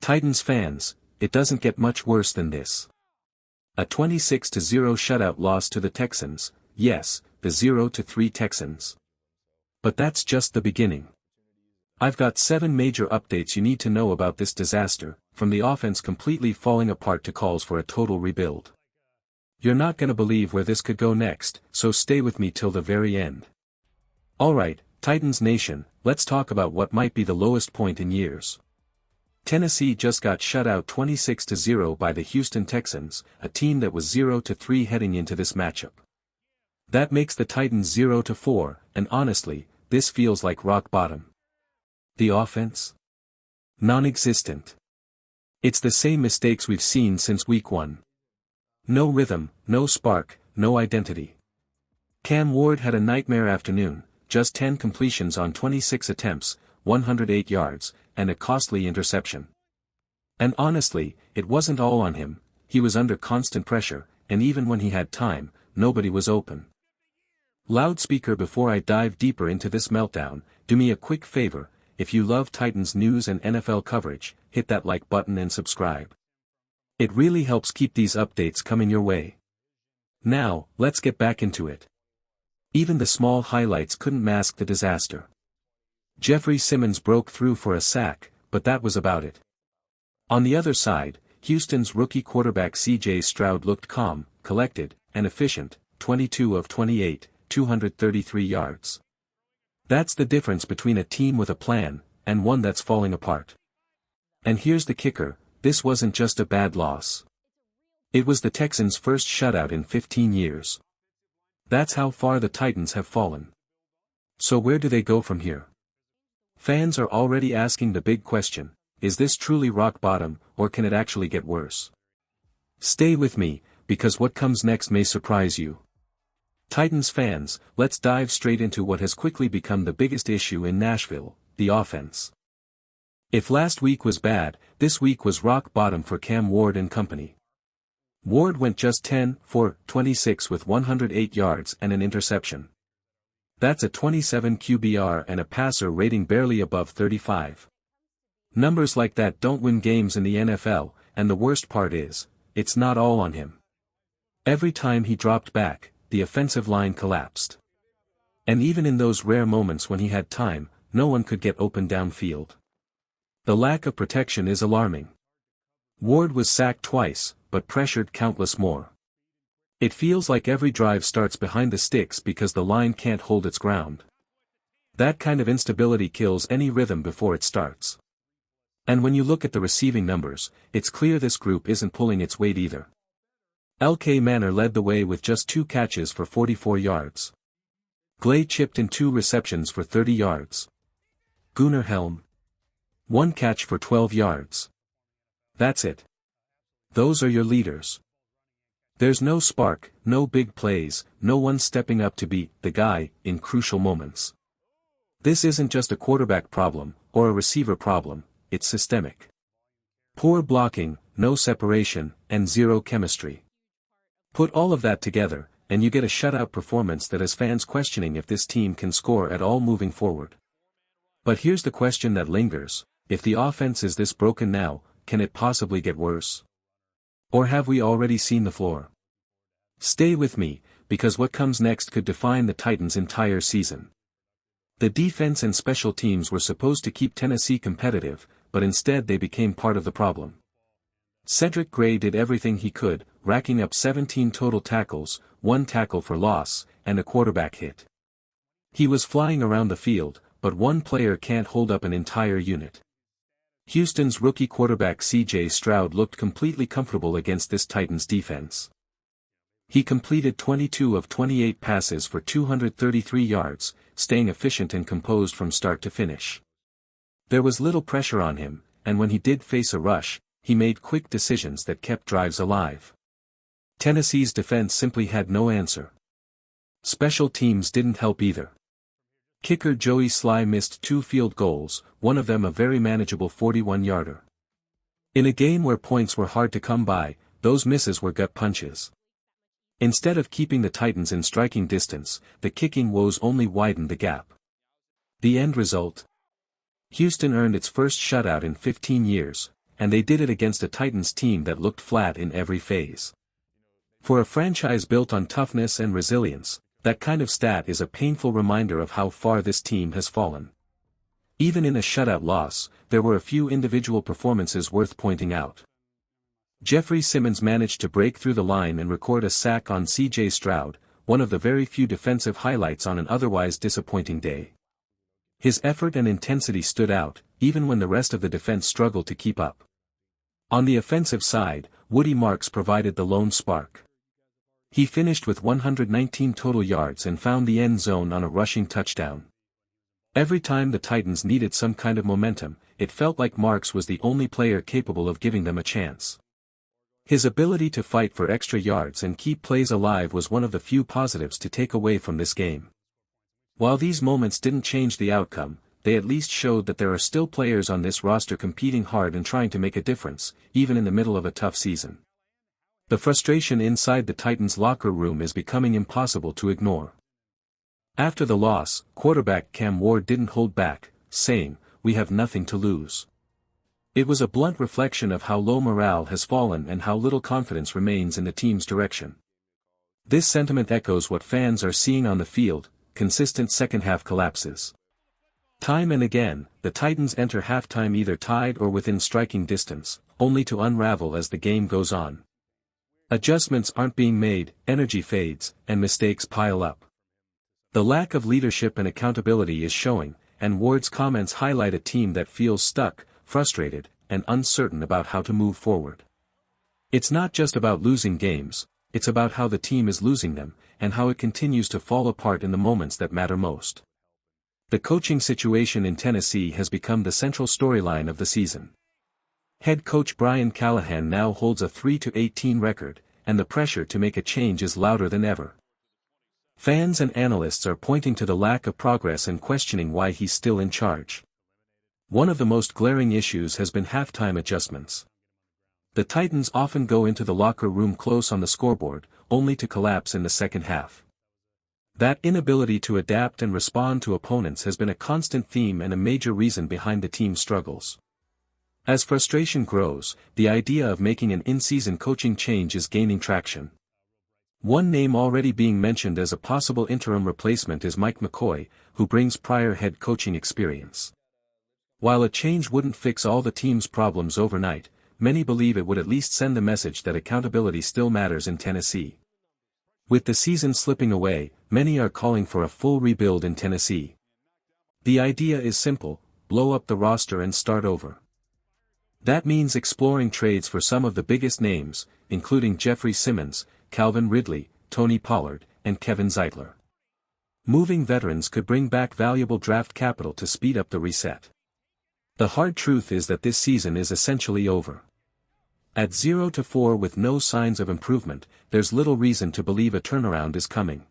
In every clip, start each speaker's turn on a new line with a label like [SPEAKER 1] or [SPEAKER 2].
[SPEAKER 1] Titans fans, it doesn't get much worse than this. A 26-0 shutout loss to the Texans, yes, the 0-3 Texans. But that's just the beginning. I've got 7 major updates you need to know about this disaster, from the offense completely falling apart to calls for a total rebuild. You're not gonna believe where this could go next, so stay with me till the very end. Alright, Titans Nation, let's talk about what might be the lowest point in years. Tennessee just got shut out 26-0 by the Houston Texans, a team that was 0-3 heading into this matchup. That makes the Titans 0-4, and honestly, this feels like rock bottom. The offense? Non-existent. It's the same mistakes we've seen since week 1. No rhythm, no spark, no identity. Cam Ward had a nightmare afternoon, just 10 completions on 26 attempts, 108 yards, and a costly interception. And honestly, it wasn't all on him, he was under constant pressure, and even when he had time, nobody was open. Loudspeaker, before I dive deeper into this meltdown, do me a quick favor, if you love Titans news and NFL coverage, hit that like button and subscribe. It really helps keep these updates coming your way. Now, let's get back into it. Even the small highlights couldn't mask the disaster. Jeffery Simmons broke through for a sack, but that was about it. On the other side, Houston's rookie quarterback C.J. Stroud looked calm, collected, and efficient, 22 of 28, 233 yards. That's the difference between a team with a plan, and one that's falling apart. And here's the kicker, this wasn't just a bad loss. It was the Texans' first shutout in 15 years. That's how far the Titans have fallen. So where do they go from here? Fans are already asking the big question, is this truly rock bottom, or can it actually get worse? Stay with me, because what comes next may surprise you. Titans fans, let's dive straight into what has quickly become the biggest issue in Nashville, the offense. If last week was bad, this week was rock bottom for Cam Ward and company. Ward went just 10 for 26 with 108 yards and an interception. That's a 27 QBR and a passer rating barely above 35. Numbers like that don't win games in the NFL, and the worst part is, it's not all on him. Every time he dropped back, the offensive line collapsed. And even in those rare moments when he had time, no one could get open downfield. The lack of protection is alarming. Ward was sacked twice, but pressured countless more. It feels like every drive starts behind the sticks because the line can't hold its ground. That kind of instability kills any rhythm before it starts. And when you look at the receiving numbers, it's clear this group isn't pulling its weight either. L.K. Manor led the way with just 2 catches for 44 yards. Glay chipped in 2 receptions for 30 yards. Gunnar Helm, 1 catch for 12 yards. That's it. Those are your leaders. There's no spark, no big plays, no one stepping up to be the guy in crucial moments. This isn't just a quarterback problem, or a receiver problem, it's systemic. Poor blocking, no separation, and zero chemistry. Put all of that together, and you get a shutout performance that has fans questioning if this team can score at all moving forward. But here's the question that lingers, if the offense is this broken now, can it possibly get worse? Or have we already seen the floor? Stay with me, because what comes next could define the Titans' entire season. The defense and special teams were supposed to keep Tennessee competitive, but instead they became part of the problem. Cedric Gray did everything he could, racking up 17 total tackles, 1 tackle for loss, and a quarterback hit. He was flying around the field, but one player can't hold up an entire unit. Houston's rookie quarterback C.J. Stroud looked completely comfortable against this Titans defense. He completed 22 of 28 passes for 233 yards, staying efficient and composed from start to finish. There was little pressure on him, and when he did face a rush, he made quick decisions that kept drives alive. Tennessee's defense simply had no answer. Special teams didn't help either. Kicker Joey Sly missed 2 field goals, one of them a very manageable 41-yarder. In a game where points were hard to come by, those misses were gut punches. Instead of keeping the Titans in striking distance, the kicking woes only widened the gap. The end result? Houston earned its first shutout in 15 years, and they did it against a Titans team that looked flat in every phase. For a franchise built on toughness and resilience, that kind of stat is a painful reminder of how far this team has fallen. Even in a shutout loss, there were a few individual performances worth pointing out. Jeffery Simmons managed to break through the line and record a sack on C.J. Stroud, one of the very few defensive highlights on an otherwise disappointing day. His effort and intensity stood out, even when the rest of the defense struggled to keep up. On the offensive side, Woody Marks provided the lone spark. He finished with 119 total yards and found the end zone on a rushing touchdown. Every time the Titans needed some kind of momentum, it felt like Marks was the only player capable of giving them a chance. His ability to fight for extra yards and keep plays alive was one of the few positives to take away from this game. While these moments didn't change the outcome, they at least showed that there are still players on this roster competing hard and trying to make a difference, even in the middle of a tough season. The frustration inside the Titans' locker room is becoming impossible to ignore. After the loss, quarterback Cam Ward didn't hold back, saying, "We have nothing to lose." It was a blunt reflection of how low morale has fallen and how little confidence remains in the team's direction. This sentiment echoes what fans are seeing on the field: consistent second-half collapses. Time and again, the Titans enter halftime either tied or within striking distance, only to unravel as the game goes on. Adjustments aren't being made, energy fades, and mistakes pile up. The lack of leadership and accountability is showing, and Ward's comments highlight a team that feels stuck, frustrated, and uncertain about how to move forward. It's not just about losing games, it's about how the team is losing them, and how it continues to fall apart in the moments that matter most. The coaching situation in Tennessee has become the central storyline of the season. Head coach Brian Callahan now holds a 3-18 record, and the pressure to make a change is louder than ever. Fans and analysts are pointing to the lack of progress and questioning why he's still in charge. One of the most glaring issues has been halftime adjustments. The Titans often go into the locker room close on the scoreboard, only to collapse in the second half. That inability to adapt and respond to opponents has been a constant theme and a major reason behind the team's struggles. As frustration grows, the idea of making an in-season coaching change is gaining traction. One name already being mentioned as a possible interim replacement is Mike McCoy, who brings prior head coaching experience. While a change wouldn't fix all the team's problems overnight, many believe it would at least send the message that accountability still matters in Tennessee. With the season slipping away, many are calling for a full rebuild in Tennessee. The idea is simple: blow up the roster and start over. That means exploring trades for some of the biggest names, including Jeffery Simmons, Calvin Ridley, Tony Pollard, and Kevin Zeitler. Moving veterans could bring back valuable draft capital to speed up the reset. The hard truth is that this season is essentially over. At 0-4 with no signs of improvement, there's little reason to believe a turnaround is coming.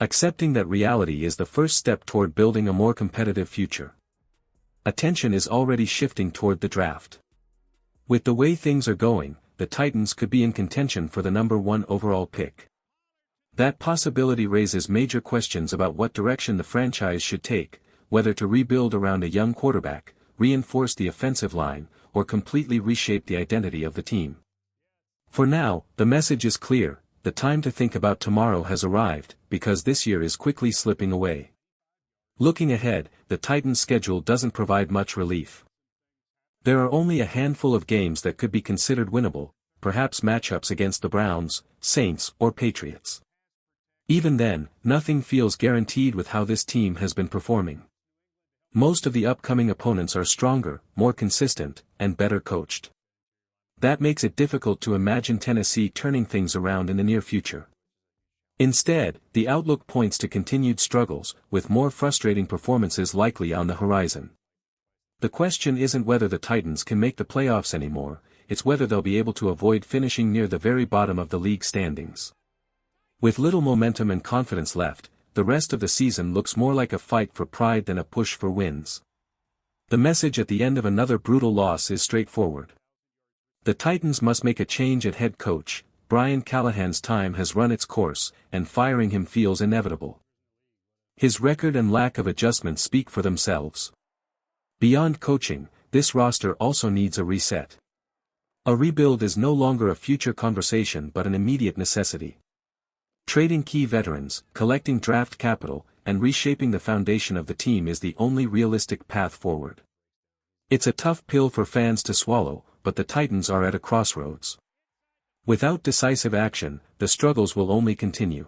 [SPEAKER 1] Accepting that reality is the first step toward building a more competitive future. Attention is already shifting toward the draft. With the way things are going, the Titans could be in contention for the number 1 overall pick. That possibility raises major questions about what direction the franchise should take, whether to rebuild around a young quarterback, reinforce the offensive line, or completely reshape the identity of the team. For now, the message is clear: the time to think about tomorrow has arrived, because this year is quickly slipping away. Looking ahead, the Titans' schedule doesn't provide much relief. There are only a handful of games that could be considered winnable, perhaps matchups against the Browns, Saints, or Patriots. Even then, nothing feels guaranteed with how this team has been performing. Most of the upcoming opponents are stronger, more consistent, and better coached. That makes it difficult to imagine Tennessee turning things around in the near future. Instead, the outlook points to continued struggles, with more frustrating performances likely on the horizon. The question isn't whether the Titans can make the playoffs anymore, it's whether they'll be able to avoid finishing near the very bottom of the league standings. With little momentum and confidence left, the rest of the season looks more like a fight for pride than a push for wins. The message at the end of another brutal loss is straightforward. The Titans must make a change at head coach. Brian Callahan's time has run its course, and firing him feels inevitable. His record and lack of adjustment speak for themselves. Beyond coaching, this roster also needs a reset. A rebuild is no longer a future conversation but an immediate necessity. Trading key veterans, collecting draft capital, and reshaping the foundation of the team is the only realistic path forward. It's a tough pill for fans to swallow, but the Titans are at a crossroads. Without decisive action, the struggles will only continue.